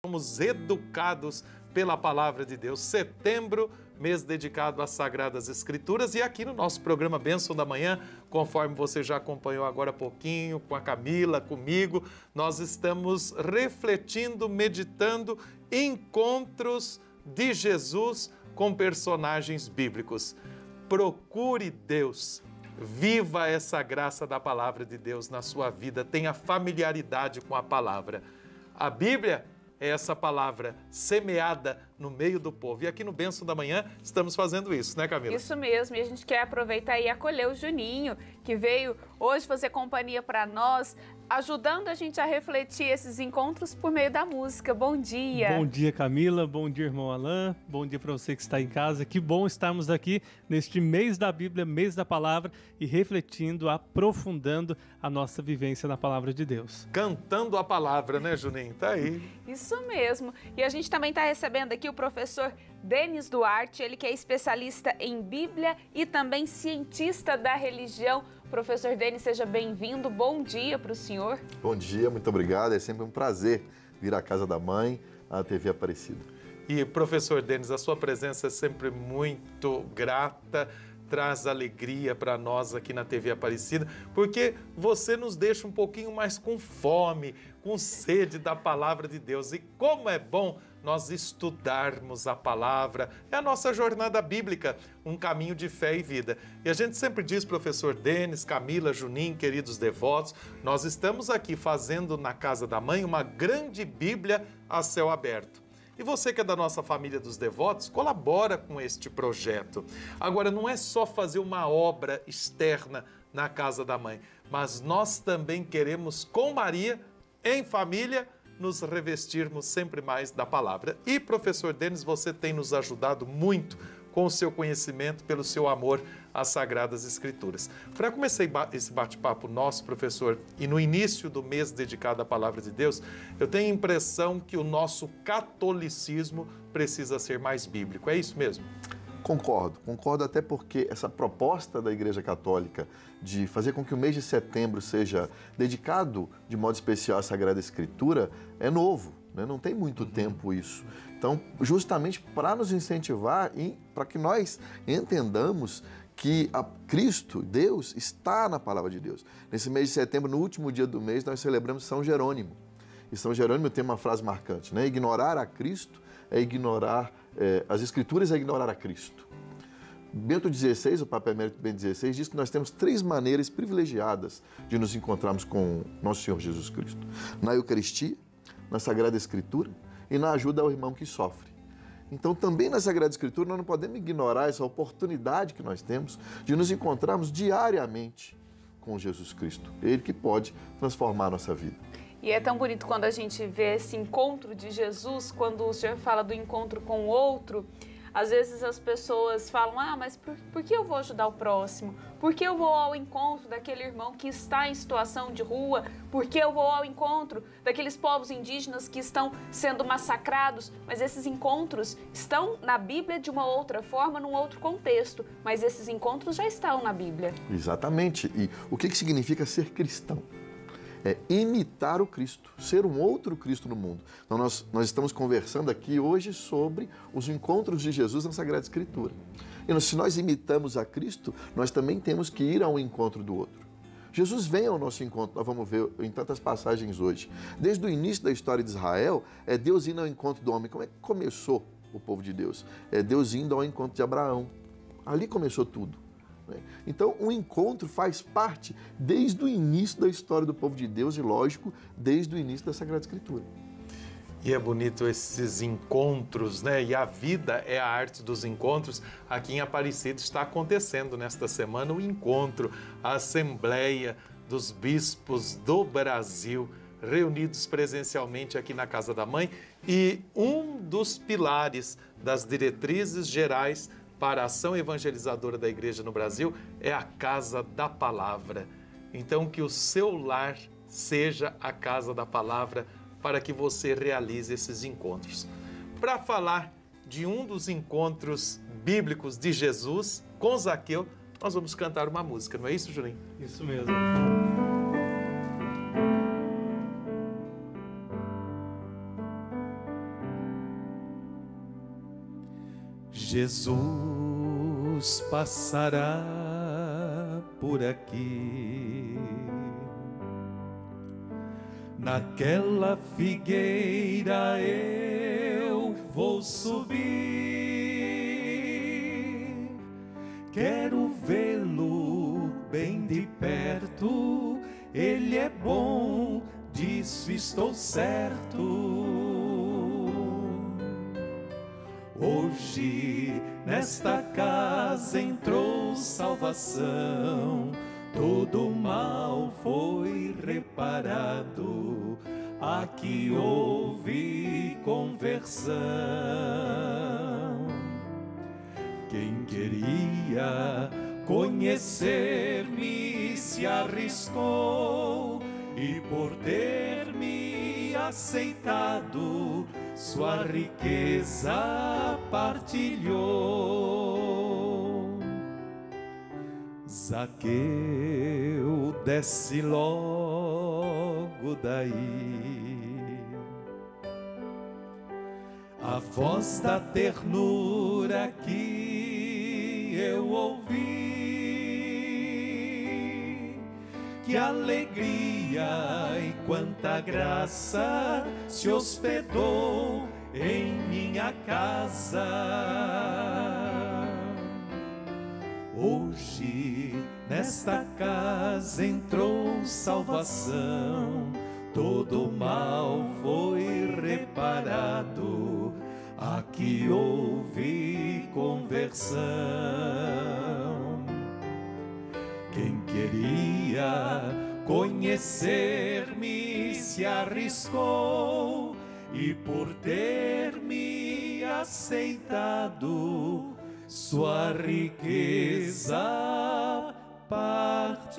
somos educados pela palavra de Deus. Setembro, mês dedicado às Sagradas Escrituras, e aqui no nosso programa Bênção da Manhã, conforme você já acompanhou agora há pouquinho, com a Camila, comigo, nós estamos refletindo, meditando encontros de Jesus com personagens bíblicos. Procure Deus, viva essa graça da palavra de Deus na sua vida, tenha familiaridade com a palavra. A Bíblia é essa palavra semeada no meio do povo. E aqui no Bênção da Manhã estamos fazendo isso, né, Camila? Isso mesmo, e a gente quer aproveitar e acolher o Juninho, que veio hoje fazer companhia para nós, ajudando a gente a refletir esses encontros por meio da música. Bom dia! Bom dia, Camila. Bom dia, irmão Alain. Bom dia para você que está em casa. Que bom estarmos aqui neste mês da Bíblia, mês da palavra, e refletindo, aprofundando a nossa vivência na palavra de Deus. Cantando a palavra, né, Juninho? Tá aí. Isso mesmo. E a gente também está recebendo aqui o professor Denis Duarte, ele que é especialista em Bíblia e também cientista da religião. Professor Denis, seja bem-vindo. Bom dia para o senhor. Bom dia, muito obrigado. É sempre um prazer vir à Casa da Mãe, à TV Aparecida. E, professor Denis, a sua presença é sempre muito grata, traz alegria para nós aqui na TV Aparecida, porque você nos deixa um pouquinho mais com fome, com sede da palavra de Deus. E como é bom nós estudarmos a palavra, é a nossa jornada bíblica, um caminho de fé e vida. E a gente sempre diz, professor Denis, Camila, Juninho, queridos devotos, nós estamos aqui fazendo na Casa da Mãe uma grande Bíblia a céu aberto. E você que é da nossa família dos devotos, colabora com este projeto. Agora, não é só fazer uma obra externa na Casa da Mãe, mas nós também queremos, com Maria, em família, nos revestirmos sempre mais da palavra. E, professor Denis, você tem nos ajudado muito com o seu conhecimento, pelo seu amor às Sagradas Escrituras. Para começar esse bate-papo nosso, professor, e no início do mês dedicado à Palavra de Deus, eu tenho a impressão que o nosso catolicismo precisa ser mais bíblico. É isso mesmo? Concordo até porque essa proposta da Igreja Católica de fazer com que o mês de setembro seja dedicado de modo especial à Sagrada Escritura é novo, né? Não tem muito tempo isso. Então, justamente para nos incentivar e para que nós entendamos que Cristo, Deus, está na Palavra de Deus. Nesse mês de setembro, no último dia do mês, nós celebramos São Jerônimo. E São Jerônimo tem uma frase marcante, né? Ignorar a Cristo é ignorar as Escrituras, é ignorar a Cristo. Bento XVI, o Papa Emérito Bento XVI, diz que nós temos 3 maneiras privilegiadas de nos encontrarmos com Nosso Senhor Jesus Cristo: na Eucaristia, na Sagrada Escritura e na ajuda ao irmão que sofre. Então, também na Sagrada Escritura, nós não podemos ignorar essa oportunidade que nós temos de nos encontrarmos diariamente com Jesus Cristo, Ele que pode transformar a nossa vida. E é tão bonito quando a gente vê esse encontro de Jesus, quando o Senhor fala do encontro com o outro. Às vezes as pessoas falam, mas por que eu vou ajudar o próximo? Por que eu vou ao encontro daquele irmão que está em situação de rua? Por que eu vou ao encontro daqueles povos indígenas que estão sendo massacrados? Mas esses encontros estão na Bíblia de uma outra forma, num outro contexto. Mas esses encontros já estão na Bíblia. Exatamente. E o que significa ser cristão? É imitar o Cristo, ser um outro Cristo no mundo. Então nós estamos conversando aqui hoje sobre os encontros de Jesus na Sagrada Escritura. E se nós imitamos a Cristo, nós também temos que ir ao encontro do outro. Jesus vem ao nosso encontro, nós vamos ver em tantas passagens hoje. Desde o início da história de Israel, é Deus indo ao encontro do homem. Como é que começou o povo de Deus? É Deus indo ao encontro de Abraão. Ali começou tudo. Então, o encontro faz parte desde o início da história do povo de Deus e, lógico, desde o início da Sagrada Escritura. E é bonito esses encontros, né? E a vida é a arte dos encontros. Aqui em Aparecida está acontecendo nesta semana o encontro, a Assembleia dos Bispos do Brasil, reunidos presencialmente aqui na Casa da Mãe. E um dos pilares das diretrizes gerais para a ação evangelizadora da Igreja no Brasil é a Casa da Palavra. Então, que o seu lar seja a Casa da Palavra para que você realize esses encontros. Para falar de um dos encontros bíblicos de Jesus com Zaqueu, nós vamos cantar uma música, não é isso, Julinho? Isso mesmo. Jesus passará por aqui. Naquela figueira eu vou subir. Quero vê-lo bem de perto. Ele é bom, disso estou certo. Hoje nesta casa entrou salvação, todo o mal foi reparado, aqui houve conversão. Quem queria conhecer-me se arriscou, e por ter me aceitado, sua riqueza partilhou. Zaqueu, desce logo daí. A voz da ternura que eu ouvi, que alegria e quanta graça se hospedou em minha casa. Hoje nesta casa entrou salvação, todo o mal foi reparado, aqui houve conversão. Quem queria conhecer-me se arriscou, e por ter me aceitado, sua riqueza partilhou.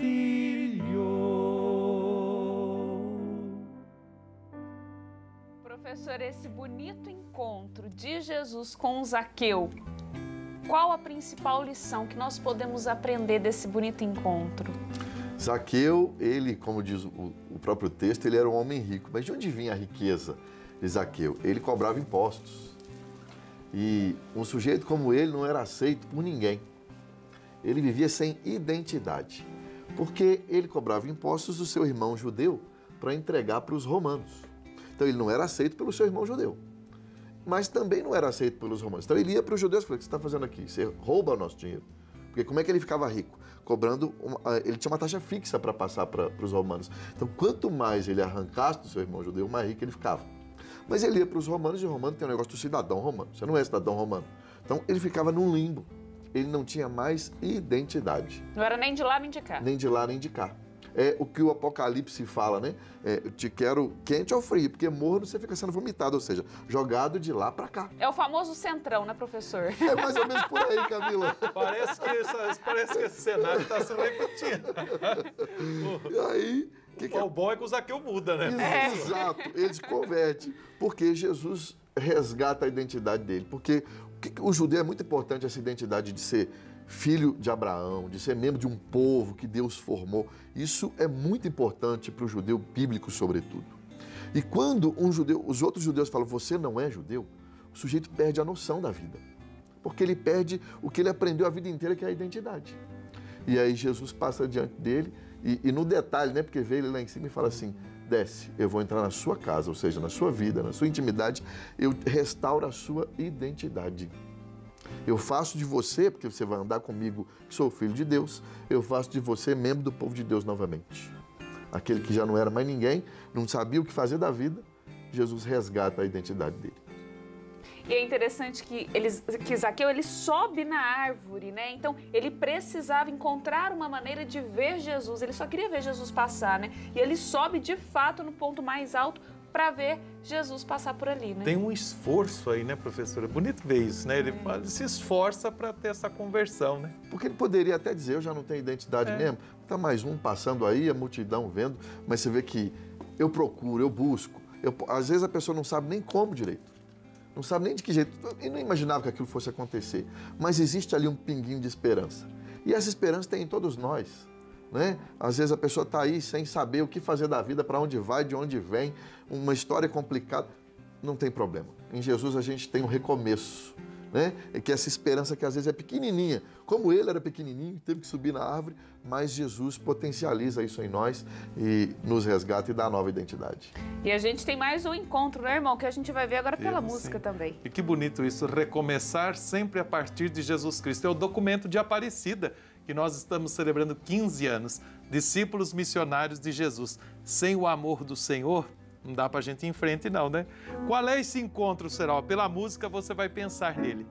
Professor, esse bonito encontro de Jesus com Zaqueu, qual a principal lição que nós podemos aprender desse bonito encontro? Zaqueu, ele, como diz o próprio texto, ele era um homem rico. Mas de onde vinha a riqueza de Zaqueu? Ele cobrava impostos. E um sujeito como ele não era aceito por ninguém. Ele vivia sem identidade, porque ele cobrava impostos do seu irmão judeu para entregar para os romanos. Então ele não era aceito pelo seu irmão judeu, mas também não era aceito pelos romanos. Então ele ia para os judeus e falou: o que você está fazendo aqui? Você rouba o nosso dinheiro. Porque como é que ele ficava rico? Cobrando, ele tinha uma taxa fixa para passar para os romanos. Então quanto mais ele arrancasse do seu irmão judeu, mais rico ele ficava. Mas ele ia para os romanos, e o romano tem um negócio do cidadão romano. Você não é cidadão romano. Então ele ficava num limbo. Ele não tinha mais identidade. Não era nem de lá nem de cá. Nem de lá nem de cá. É o que o Apocalipse fala, né? Eu te quero quente ou frio, porque morno você fica sendo vomitado, ou seja, jogado de lá para cá. É o famoso centrão, né, professor? É mais ou menos por aí, Camila. Parece que esse cenário está se repetindo. E aí... O bom é que o Zaqueu muda, né? Exato, ele se converte, porque Jesus resgata a identidade dele. Porque o judeu é muito importante, essa identidade de ser filho de Abraão, de ser membro de um povo que Deus formou. Isso é muito importante para o judeu bíblico, sobretudo. E quando os outros judeus falam: você não é judeu, o sujeito perde a noção da vida. Porque ele perde o que ele aprendeu a vida inteira, que é a identidade. E aí Jesus passa diante dele e no detalhe, né? Porque veio ele lá em cima e fala assim: desce, eu vou entrar na sua casa, ou seja, na sua vida, na sua intimidade, eu restauro a sua identidade. Eu faço de você, porque você vai andar comigo, que sou filho de Deus, eu faço de você membro do povo de Deus novamente. Aquele que já não era mais ninguém, não sabia o que fazer da vida, Jesus resgata a identidade dele. E é interessante que Zaqueu, ele sobe na árvore, né? Então, ele precisava encontrar uma maneira de ver Jesus. Ele só queria ver Jesus passar, né? E ele sobe, de fato, no ponto mais alto para ver Jesus passar por ali, né? Tem um esforço aí, né, professora? É bonito ver isso, né? Ele se esforça para ter essa conversão, né? Porque ele poderia até dizer: eu já não tenho identidade mesmo. Tá mais um passando aí, a multidão vendo. Mas você vê que eu procuro, eu busco. Às vezes a pessoa não sabe nem como direito. Não sabe nem de que jeito. Eu não imaginava que aquilo fosse acontecer. Mas existe ali um pinguinho de esperança. E essa esperança tem em todos nós, né? Às vezes a pessoa está aí sem saber o que fazer da vida, para onde vai, de onde vem, uma história complicada. Não tem problema. Em Jesus a gente tem um recomeço. né? É que essa esperança que às vezes é pequenininha, como ele era pequenininho, teve que subir na árvore, mas Jesus potencializa isso em nós e nos resgata e dá nova identidade. E a gente tem mais um encontro, né, irmão? Que a gente vai ver agora pela Sim. música também. E que bonito isso, recomeçar sempre a partir de Jesus Cristo. É o documento de Aparecida, que nós estamos celebrando 15 anos. Discípulos missionários de Jesus. Sem o amor do Senhor, não dá pra gente ir em frente não, né? Qual é esse encontro, Serol? Pela música você vai pensar nele.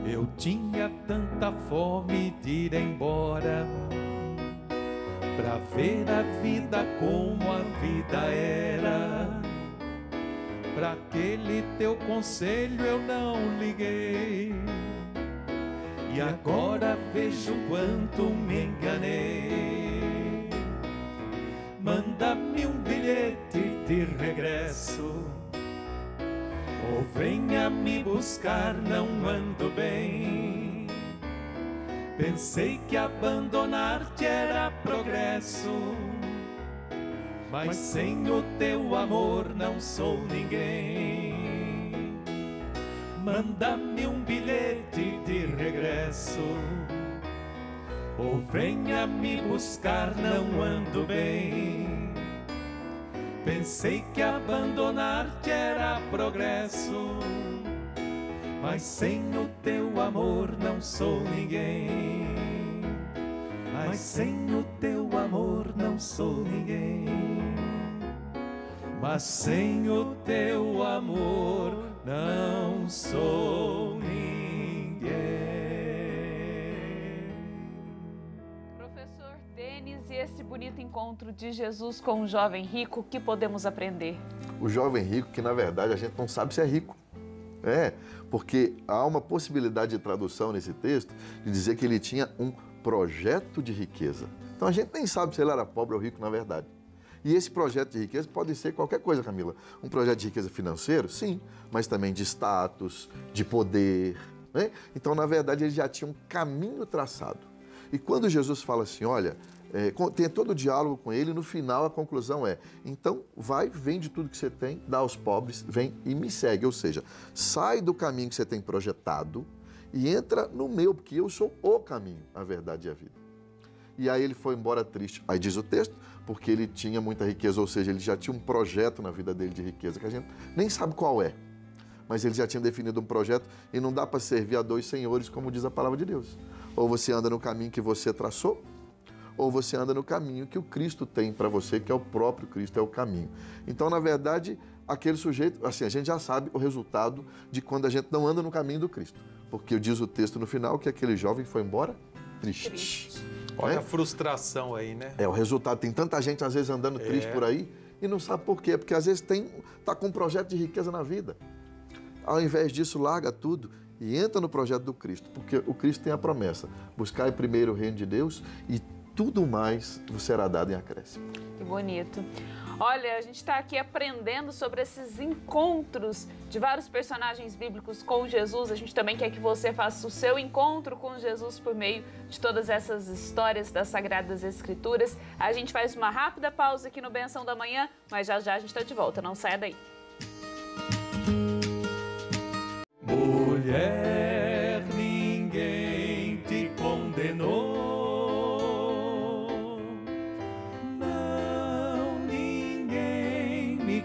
Eu tinha tanta fome de ir embora, pra ver a vida como a vida era. Pra aquele teu conselho eu não liguei, e agora vejo quanto me enganei. Manda-me um bilhete de regresso, ou venha me buscar, não ando bem. Pensei que abandonar-te era progresso, mas sem o teu amor não sou ninguém. Manda-me um bilhete de regresso, ou venha me buscar, não ando bem. Pensei que abandonar-te era progresso, mas sem o teu amor não sou ninguém. Mas sem o teu amor não sou ninguém. Mas sem o teu amor não sou ninguém. Professor Denis, e esse bonito encontro de Jesus com o jovem rico, o que podemos aprender? O jovem rico, que na verdade a gente não sabe se é rico. Porque há uma possibilidade de tradução nesse texto de dizer que ele tinha um projeto de riqueza. Então a gente nem sabe se ele era pobre ou rico na verdade. E esse projeto de riqueza pode ser qualquer coisa, Camila. Um projeto de riqueza financeiro, sim, mas também de status, de poder, né? Então, na verdade, ele já tinha um caminho traçado. E quando Jesus fala assim, olha, tem todo o diálogo com ele, no final a conclusão é, então vai, vende tudo que você tem, dá aos pobres, vem e me segue. Ou seja, sai do caminho que você tem projetado e entra no meu, porque eu sou o caminho, a verdade e a vida. E aí ele foi embora triste. Aí diz o texto, porque ele tinha muita riqueza, ou seja, ele já tinha um projeto na vida dele de riqueza, que a gente nem sabe qual é. Mas ele já tinha definido um projeto e não dá para servir a dois senhores, como diz a palavra de Deus. Ou você anda no caminho que você traçou, ou você anda no caminho que o Cristo tem para você, que é o próprio Cristo, é o caminho. Então, na verdade, aquele sujeito, assim, a gente já sabe o resultado de quando a gente não anda no caminho do Cristo. Porque diz o texto no final que aquele jovem foi embora triste. Olha a frustração aí, né? O resultado. Tem tanta gente, às vezes, andando triste por aí e não sabe por quê. Porque, às vezes, está com um projeto de riqueza na vida. Ao invés disso, larga tudo e entra no projeto do Cristo. Porque o Cristo tem a promessa. Buscai primeiro o reino de Deus e tudo mais vos será dado em acréscimo. Que bonito. Olha, a gente está aqui aprendendo sobre esses encontros de vários personagens bíblicos com Jesus. A gente também quer que você faça o seu encontro com Jesus por meio de todas essas histórias das Sagradas Escrituras. A gente faz uma rápida pausa aqui no Benção da Manhã, mas já já a gente está de volta. Não saia daí. Mulher, ninguém te condenou.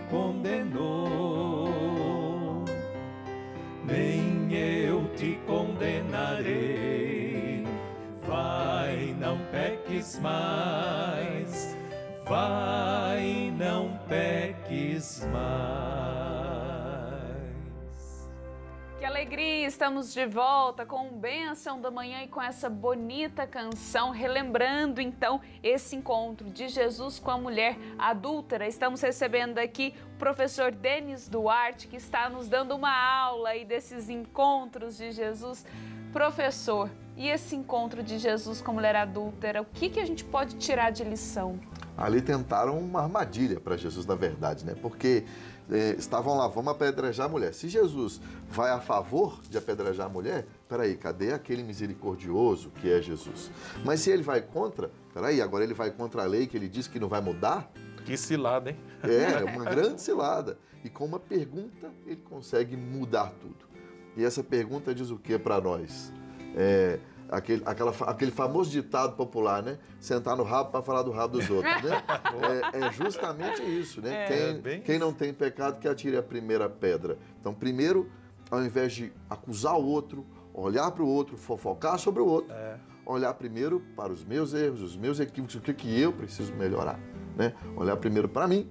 Condenou, nem eu te condenarei. Vai, não peques mais, vai, não peques mais. Que alegria, estamos de volta com o Bênção da Manhã e com essa bonita canção, relembrando então esse encontro de Jesus com a mulher adúltera. Estamos recebendo aqui o professor Denis Duarte, que está nos dando uma aula aí desses encontros de Jesus. Professor, e esse encontro de Jesus com a mulher adúltera, o que a gente pode tirar de lição? Ali tentaram uma armadilha para Jesus, na verdade, né? Porque estavam lá, vamos apedrejar a mulher. Se Jesus vai a favor de apedrejar a mulher, peraí, cadê aquele misericordioso que é Jesus? Mas se ele vai contra, peraí, agora ele vai contra a lei que ele diz que não vai mudar? Que cilada, hein? É uma grande cilada. E com uma pergunta ele consegue mudar tudo. E essa pergunta diz o que para nós? Aquele famoso ditado popular, né? Sentar no rabo para falar do rabo dos outros, né? É justamente isso, né? Quem não tem pecado que atire a primeira pedra. Então, primeiro, ao invés de acusar o outro, olhar para o outro, fofocar sobre o outro, olhar primeiro para os meus erros, os meus equívocos, o que eu preciso melhorar, né? Olhar primeiro para mim,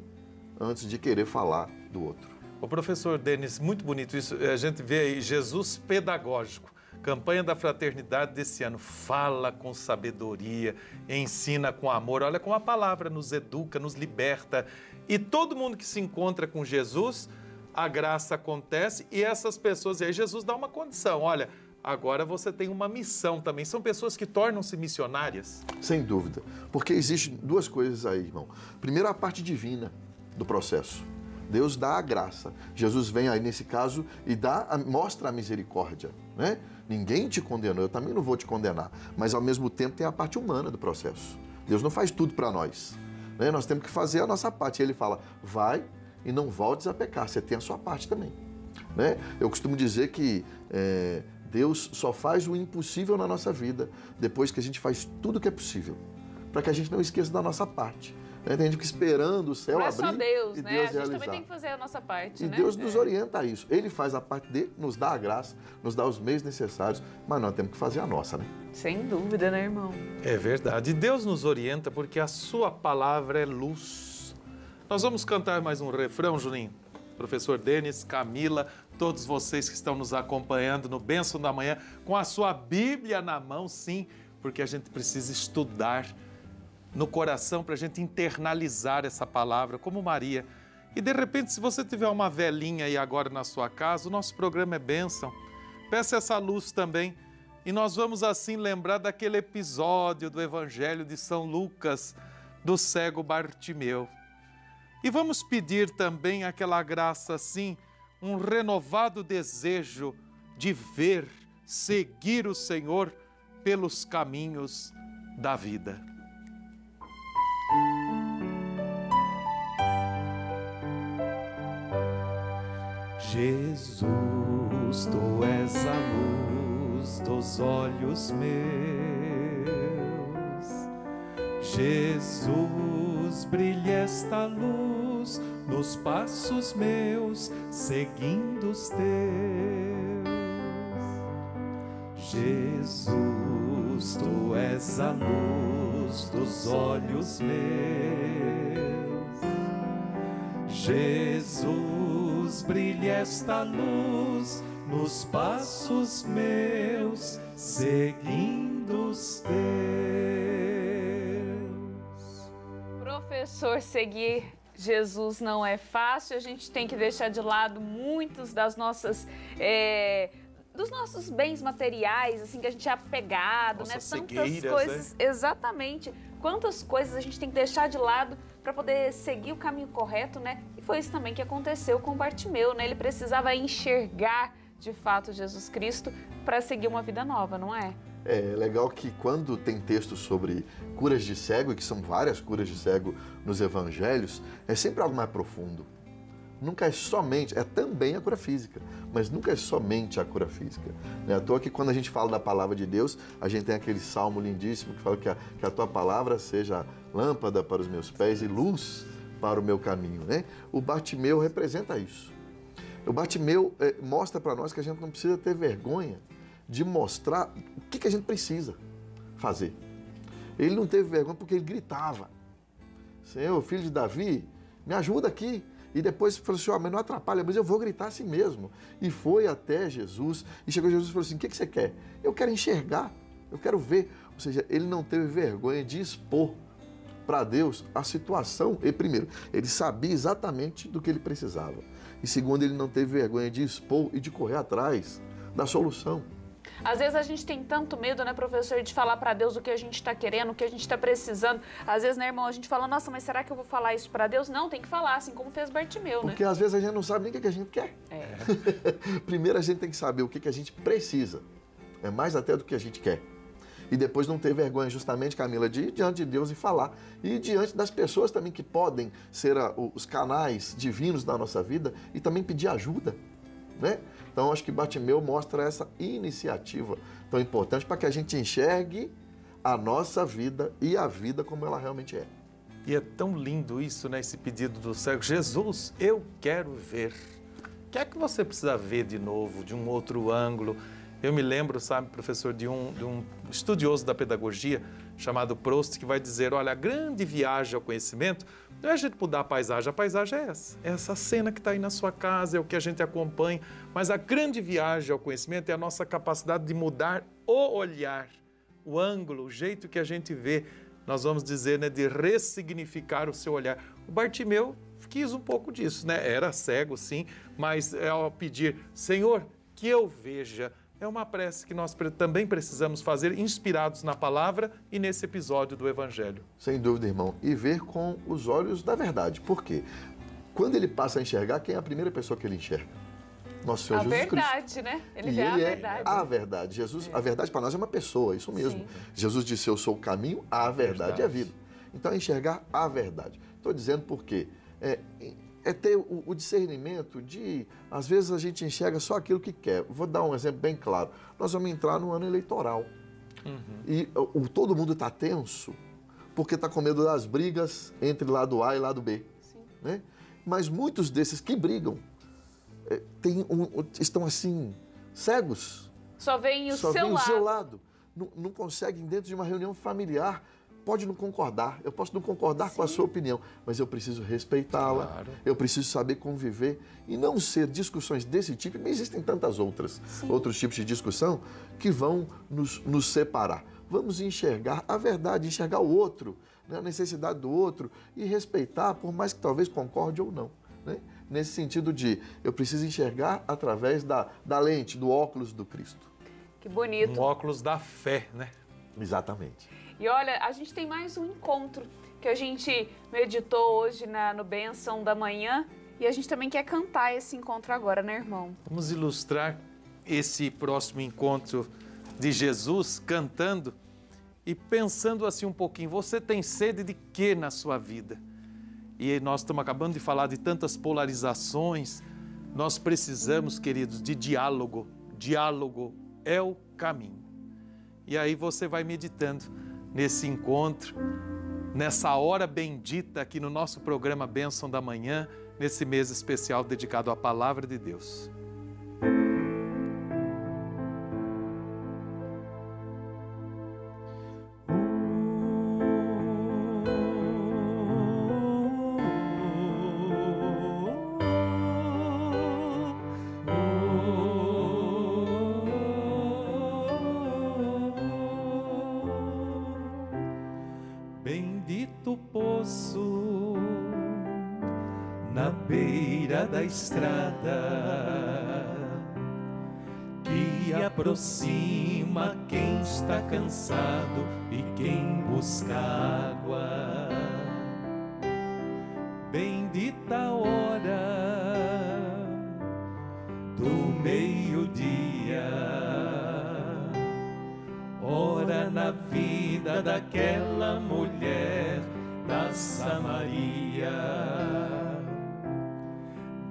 antes de querer falar do outro. O professor Denis, muito bonito isso. A gente vê aí Jesus pedagógico. Campanha da Fraternidade desse ano. Fala com sabedoria, ensina com amor. Olha como a palavra nos educa, nos liberta. E todo mundo que se encontra com Jesus, a graça acontece e essas pessoas, e aí Jesus dá uma condição. Olha, agora você tem uma missão também. São pessoas que tornam-se missionárias? Sem dúvida. Porque existem duas coisas aí, irmão. Primeiro, a parte divina do processo. Deus dá a graça. Jesus vem aí nesse caso e mostra a misericórdia, né? Ninguém te condenou, eu também não vou te condenar. Mas ao mesmo tempo tem a parte humana do processo. Deus não faz tudo para nós, né? Nós temos que fazer a nossa parte. E ele fala, vai e não voltes a pecar. Você tem a sua parte também, né? Eu costumo dizer que Deus só faz o impossível na nossa vida depois que a gente faz tudo o que é possível, para que a gente não esqueça da nossa parte. Tem gente que esperando o céu abrir. Não é só Deus, e né? Deus a gente realizar. também tem que fazer a nossa parte, e né? Deus nos orienta a isso. Ele faz a parte dele, nos dá a graça, nos dá os meios necessários, mas nós temos que fazer a nossa, né? Sem dúvida, né, irmão? É verdade. E Deus nos orienta porque a sua palavra é luz. Nós vamos cantar mais um refrão, Juninho. Professor Denis, Camila, todos vocês que estão nos acompanhando no Bênção da Manhã, com a sua Bíblia na mão, sim, porque a gente precisa estudar no coração para a gente internalizar essa palavra, como Maria. E de repente, se você tiver uma velinha aí agora na sua casa, o nosso programa é bênção. Peça essa luz também. E nós vamos assim lembrar daquele episódio do Evangelho de São Lucas, do cego Bartimeu. E vamos pedir também aquela graça assim, um renovado desejo de ver, seguir o Senhor pelos caminhos da vida. Jesus, tu és a luz dos olhos meus. Jesus, brilha esta luz nos passos meus, seguindo os teus. Jesus, tu és a luz dos olhos meus. Jesus, brilha esta luz nos passos meus, seguindo os teus. Professor, seguir Jesus não é fácil. A gente tem que deixar de lado muitos das nossas... dos nossos bens materiais, assim, que a gente é apegado, nossas né? Tantas cegueiras, coisas, né? Exatamente. Quantas coisas a gente tem que deixar de lado para poder seguir o caminho correto, né? E foi isso também que aconteceu com Bartimeu, né? Ele precisava enxergar, de fato, Jesus Cristo para seguir uma vida nova, não é? É legal que quando tem textos sobre curas de cego, e que são várias curas de cego nos evangelhos, é sempre algo mais profundo. Nunca é somente, é também a cura física, mas nunca é somente a cura física. Não é à toa que quando a gente fala da palavra de Deus, a gente tem aquele salmo lindíssimo que fala que a tua palavra seja lâmpada para os meus pés e luz para o meu caminho, né? O Bartimeu representa isso. O Bartimeu mostra para nós que a gente não precisa ter vergonha de mostrar o que a gente precisa fazer. Ele não teve vergonha porque ele gritava: Senhor, filho de Davi, me ajuda aqui. E depois falou assim, mas não atrapalha, mas eu vou gritar assim mesmo. E foi até Jesus, e chegou Jesus e falou assim, o que você quer? Eu quero enxergar, eu quero ver. Ou seja, ele não teve vergonha de expor para Deus a situação. E primeiro, ele sabia exatamente do que ele precisava. E segundo, ele não teve vergonha de expor e de correr atrás da solução. Às vezes a gente tem tanto medo, né, professor, de falar para Deus o que a gente está querendo, o que a gente está precisando. Às vezes, né, irmão, a gente fala, nossa, mas será que eu vou falar isso para Deus? Não, tem que falar, assim como fez Bartimeu, né? Porque às vezes a gente não sabe nem o que a gente quer. Primeiro a gente tem que saber o que a gente precisa. É mais até do que a gente quer. E depois não ter vergonha, justamente, Camila, de ir diante de Deus e falar. E diante das pessoas também que podem ser os canais divinos da nossa vida e também pedir ajuda, né? Então, acho que Bartimeu mostra essa iniciativa tão importante para que a gente enxergue a nossa vida e a vida como ela realmente é. E é tão lindo isso, né? Esse pedido do cego. Jesus, eu quero ver. O que é que você precisa ver de novo, de um outro ângulo? Eu me lembro, sabe, professor, de um estudioso da pedagogia chamado Proust, que vai dizer, olha, a grande viagem ao conhecimento não é a gente mudar a paisagem é essa cena que está aí na sua casa, é o que a gente acompanha, mas a grande viagem ao conhecimento é a nossa capacidade de mudar o olhar, o ângulo, o jeito que a gente vê, nós vamos dizer, né, de ressignificar o seu olhar. O Bartimeu quis um pouco disso, né? Era cego, sim, mas ao pedir, Senhor, que eu veja, é uma prece que nós também precisamos fazer, inspirados na palavra e nesse episódio do Evangelho. Sem dúvida, irmão. E ver com os olhos da verdade. Por quê? Quando ele passa a enxergar, quem é a primeira pessoa que ele enxerga? Nosso Senhor Jesus Cristo. A verdade, né? Ele vê a verdade. A verdade. Jesus, a verdade para nós é uma pessoa, isso mesmo. Sim. Jesus disse, eu sou o caminho, a verdade e a vida. Então, é enxergar a verdade. Estou dizendo por quê? É ter o discernimento de, às vezes a gente enxerga só aquilo que quer. Vou dar um exemplo bem claro. Nós vamos entrar no ano eleitoral. E todo mundo está tenso porque está com medo das brigas entre lado A e lado B. Né? Mas muitos desses que brigam estão assim, cegos. Só veem o seu lado. Não conseguem, dentro de uma reunião familiar, pode não concordar, eu posso não concordar com a sua opinião, mas eu preciso respeitá-la, claro. Eu preciso saber conviver e não ser discussões desse tipo, mas existem tantas outros tipos de discussão que vão nos separar. Vamos enxergar a verdade, enxergar o outro, né, a necessidade do outro e respeitar, por mais que talvez concorde ou não. Né? Nesse sentido de, eu preciso enxergar através da lente, do óculos do Cristo. Que bonito. Um óculos da fé, né? Exatamente. E olha, a gente tem mais um encontro que a gente meditou hoje no Bênção da Manhã e a gente também quer cantar esse encontro agora, né, irmão? Vamos ilustrar esse próximo encontro de Jesus cantando e pensando assim um pouquinho, você tem sede de quê na sua vida? E nós estamos acabando de falar de tantas polarizações, nós precisamos, queridos, de diálogo. Diálogo é o caminho. E aí você vai meditando nesse encontro, nessa hora bendita aqui no nosso programa Bênção da Manhã, nesse mês especial dedicado à Palavra de Deus. Bendito poço na beira da estrada que aproxima quem está cansado e quem busca água. Bendita hora do meio-dia, ora na vida daquela mulher da Samaria.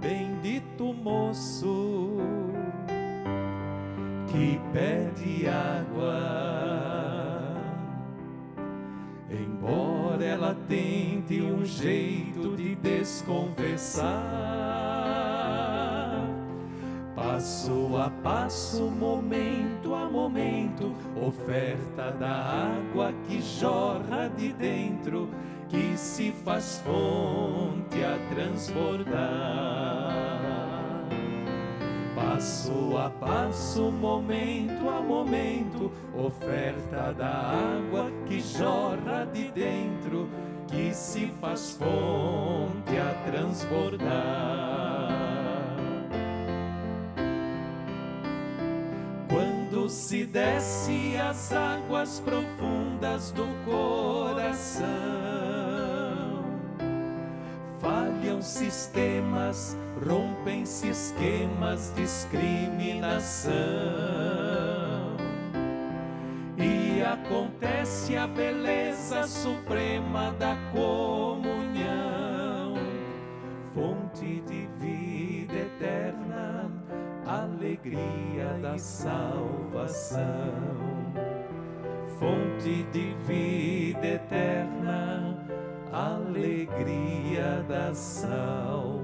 Bendito moço que pede água, embora ela tente um jeito de desconversar. Passo a passo, momento a momento, oferta da água que jorra de dentro, que se faz fonte a transbordar. Passo a passo, momento a momento, oferta da água que jorra de dentro, que se faz fonte a transbordar. Quando se desce as águas profundas do coração, falham sistemas, rompem-se esquemas de discriminação, e acontece a beleza suprema da comunhão, fonte de vida eterna, alegria da salvação, fonte de vida eterna, alegria da salvação.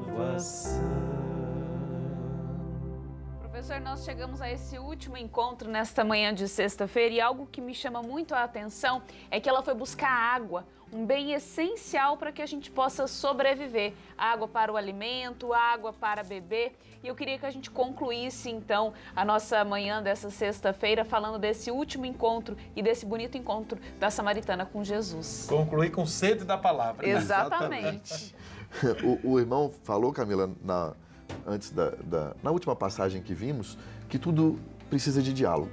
Professor, nós chegamos a esse último encontro nesta manhã de sexta-feira e algo que me chama muito a atenção é que ela foi buscar água, um bem essencial para que a gente possa sobreviver. Água para o alimento, água para beber. E eu queria que a gente concluísse, então, a nossa manhã dessa sexta-feira falando desse último encontro e desse bonito encontro da samaritana com Jesus. Concluir com sede da palavra. Exatamente. O irmão falou, Camila, na última passagem que vimos, que tudo precisa de diálogo.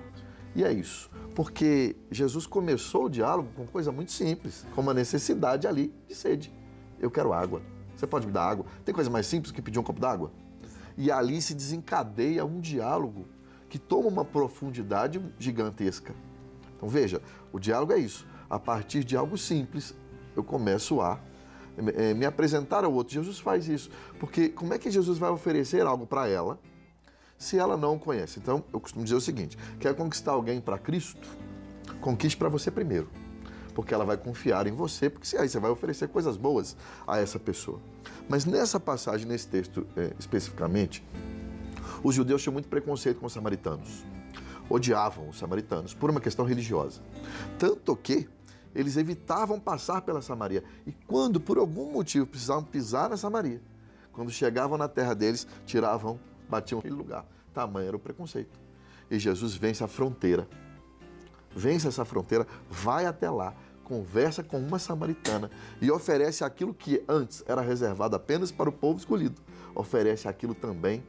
E é isso, porque Jesus começou o diálogo com coisa muito simples, com uma necessidade ali de sede. Eu quero água. Você pode me dar água? Tem coisa mais simples que pedir um copo d'água? E ali se desencadeia um diálogo que toma uma profundidade gigantesca. Então veja, o diálogo é isso. A partir de algo simples, eu começo a me apresentar ao outro. Jesus faz isso, porque como é que Jesus vai oferecer algo para ela se ela não o conhece? Então, eu costumo dizer o seguinte: quer conquistar alguém para Cristo? Conquiste para você primeiro, porque ela vai confiar em você, porque aí você vai oferecer coisas boas a essa pessoa. Mas nessa passagem, nesse texto especificamente, os judeus tinham muito preconceito com os samaritanos. Odiavam os samaritanos por uma questão religiosa. Tanto que eles evitavam passar pela Samaria. E quando, por algum motivo, precisavam pisar na Samaria, quando chegavam na terra deles, batiam naquele lugar. Tamanho era o preconceito. E Jesus vence a fronteira. Vence essa fronteira, vai até lá, conversa com uma samaritana e oferece aquilo que antes era reservado apenas para o povo escolhido. Oferece aquilo também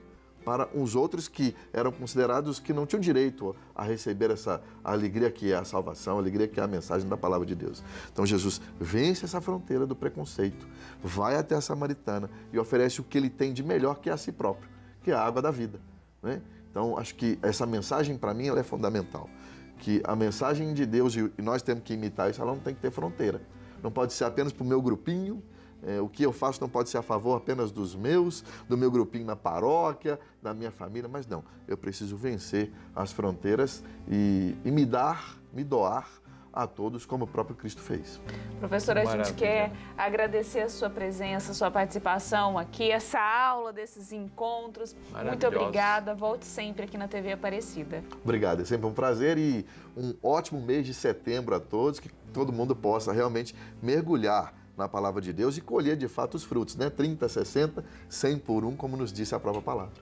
para os outros que eram considerados que não tinham direito a receber essa alegria que é a salvação, a alegria que é a mensagem da palavra de Deus. Então Jesus vence essa fronteira do preconceito, vai até a samaritana e oferece o que ele tem de melhor, que é a si próprio, que é a água da vida, né? Então acho que essa mensagem para mim ela é fundamental, que a mensagem de Deus, e nós temos que imitar isso, ela não tem que ter fronteira, não pode ser apenas para o meu grupinho. O que eu faço não pode ser a favor apenas dos meus, do meu grupinho na paróquia, da minha família, mas não. Eu preciso vencer as fronteiras e me doar a todos como o próprio Cristo fez. Professor, a gente quer agradecer a sua presença, a sua participação aqui, essa aula desses encontros. Muito obrigada. Volte sempre aqui na TV Aparecida. Obrigado, é sempre um prazer e um ótimo mês de setembro a todos, que todo mundo possa realmente mergulhar na palavra de Deus e colher de fato os frutos, né? 30, 60, 100 por um, como nos disse a própria palavra.